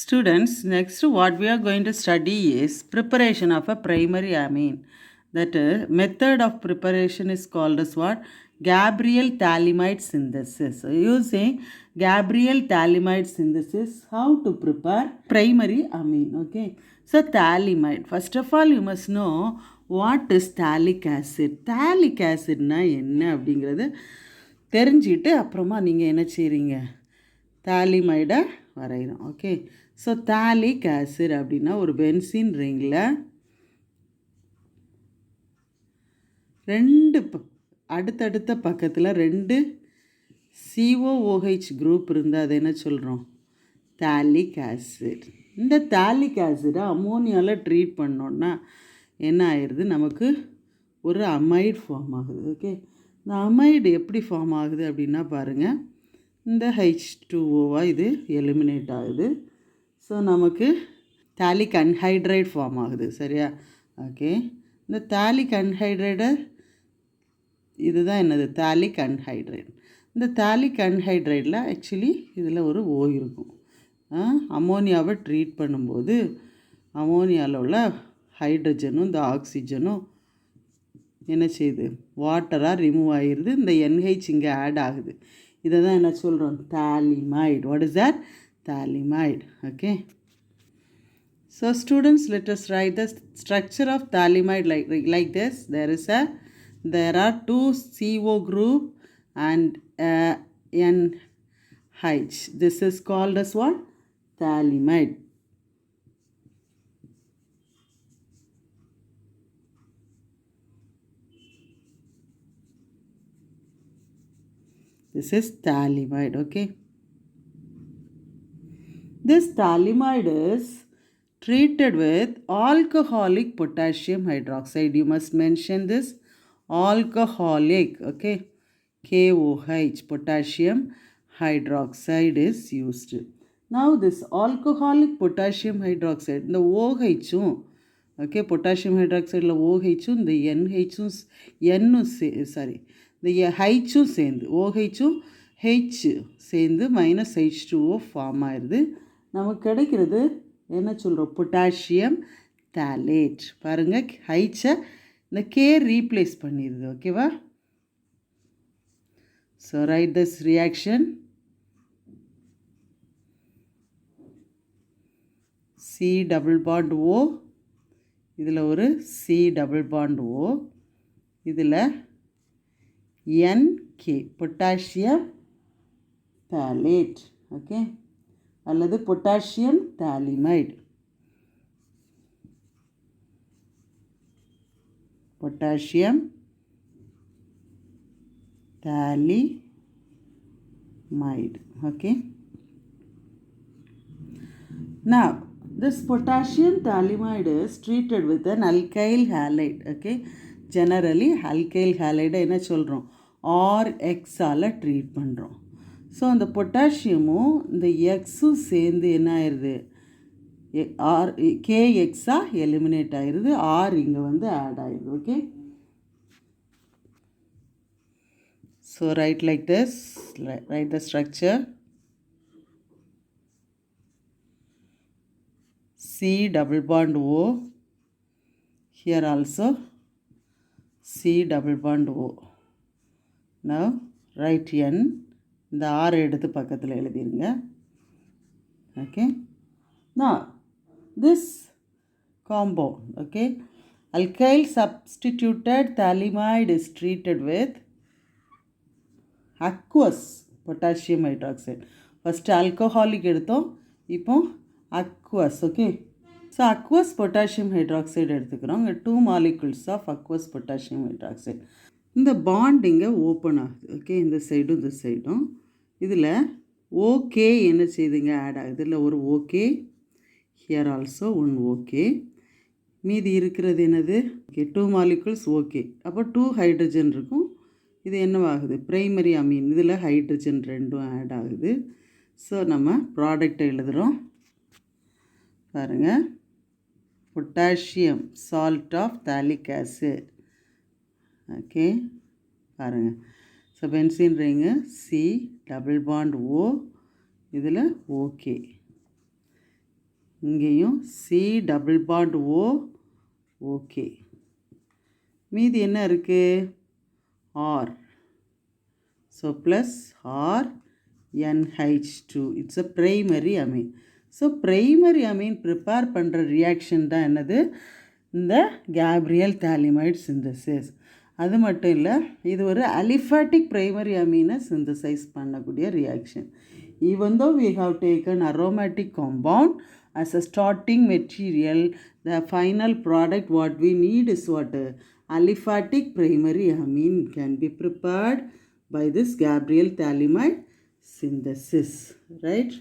Students, next what we are going to study is preparation of a primary amine. That method of preparation is called as what? Gabriel Thalamide synthesis. So using Gabriel Thalamide synthesis, how to prepare primary amine. Okay. So thalamide. First of all, you must know what is thalic acid. Thalic acid na என்ன அப்படிங்கிறது தெரிஞ்சிட்டு அப்புறமா நீங்கள் என்ன செய்கிறீங்க தாலிமைடை வரைகிறோம். Okay. So தாலிக் acid அப்படின்னா ஒரு பென்சின் ரிங்கில் ரெண்டு அடுத்தடுத்த பக்கத்தில் ரெண்டு COOH குரூப் இருந்தால் அதை என்ன சொல்கிறோம்? தாலிக் ஆசிட். இந்த தாலிக் ஆசிடை அமோனியாவில் ட்ரீட் பண்ணோன்னா என்ன ஆயிடுது? நமக்கு ஒரு அமைடு ஃபார்ம் ஆகுது. ஓகே. இந்த அமைடு எப்படி ஃபார்ம் ஆகுது அப்படின்னா பாருங்கள், இந்த H2Oவாக இது எலிமினேட் ஆகுது. ஸோ நமக்கு தாலிக் அன்ஹைட்ரைட் ஃபார்ம் ஆகுது. சரியா? ஓகே. இந்த தாலிக் அன்ஹைட்ரைடை இதுதான் என்னது? தாலிக் அன்ஹைட்ரைட். இந்த தாலிக் அன்ஹைட்ரைடில் ஆக்சுவலி இதில் ஒரு ஓ இருக்கும். அமோனியாவை ட்ரீட் பண்ணும்போது அமோனியாவில் உள்ள ஹைட்ரஜனும் இந்த ஆக்சிஜனும் என்ன செய்யுது? வாட்டராக ரிமூவ் ஆகிடுது. இந்த NH இங்கே ஆட் ஆகுது. இதை தான் என்ன சொல்கிறோம்? thalamide. What is that? Thalamide. Okay. So students, let us write the structure of thalamide like this. There are two CO group and NH. This is called as what? Thalamide. This is thalamide. Okay. This thalamide is treated with alcoholic potassium hydroxide. You must mention this alcoholic. Okay. KOH, potassium hydroxide is used. Now this alcoholic potassium hydroxide, the OH-உம் okay, potassium ஹைட்ராக்சைடில் OH-உம் இந்த NH-உம் இந்த H-உம் சேர்ந்து OH-உம் H சேர்ந்து -H2O form ஆயிடுது. நமக்கு கிடைக்கிறது என்ன சொல்கிறோம்? பொட்டாசியம் தாலேட். பாருங்கள், H-ஐ இந்த K ரீப்ளேஸ் பண்ணிடுது. ஓகேவா? So right this reaction. C double bond O, இதில் ஒரு C டபுள் பாண்ட் O, இதில் NK பொட்டாசியம் தாலேட். ஓகே. அல்லது potassium phthalimide. Potassium phthalimide. Okay. Now this potassium thalamide is treated with an alkyl halide. Okay. Generally alkyl halide என்ன சொல்கிறோம்? RX-ஆல் treat பண்ணுறோம். So அந்த பொட்டாசியமும் இந்த எக்ஸும் சேர்ந்து என்ன ஆயிடுது? KX-ஆக எலிமினேட் ஆயிடுது. ஆர் இங்கே வந்து ஆட் ஆயிடுது. Okay. So write like this. Write the structure. C double bond O. Here also C double bond O. Now write N. இந்த ஆறு எடுத்து பக்கத்தில் எழுதிருங்க. Okay. Now this compound, okay, alkyl substituted thalamide is treated with aqueous potassium hydroxide. First alcoholic எடுத்தோம், இப்போ aqueous. Okay. So aqueous potassium hydroxide எடுத்துக்கிறோம். இங்கே 2 molecules of aqueous potassium hydroxide. இந்த bond இங்கே ஓப்பன் ஆகுது. ஓகே. இந்த சைடும் இந்த சைடும் இதில் ஓகே என்ன செய்துங்க? ஆட் ஆகுது. இதில் ஒரு okay, here also one okay. மீதி இருக்கிறது என்னது? Okay, 2 molecules okay. அப்போ 2 ஹைட்ரஜன் இருக்கும். இது என்னவாகுது? பிரைமரி அமீன். இதில் ஹைட்ரஜன் 2ம் ஆட் ஆகுது. ஸோ நம்ம ப்ராடக்டை எழுதுகிறோம். பாருங்கள், potassium salt of phthalic acid. Okay. பாருங்கள், so benzene ring C double bond O, இதில் ஓகே. இங்கேயும் C double bond O okay. மீதி என்ன இருக்குது? R. So plus R NH2. It's a primary amine. So primary amine prepare பண்ணுற reaction தான் என்னது? இந்த கேப்ரியல் தாலிமைட் சிந்தசிஸ். அது மட்டும் இல்லை, இது ஒரு அலிஃபாட்டிக் ப்ரைமரி அமீனை சிந்தசைஸ் பண்ணக்கூடிய reaction. Even though we have taken aromatic compound as a starting material, the final product what we need is what? Aliphatic primary amine can be prepared by this Gabriel Thalamide synthesis, right?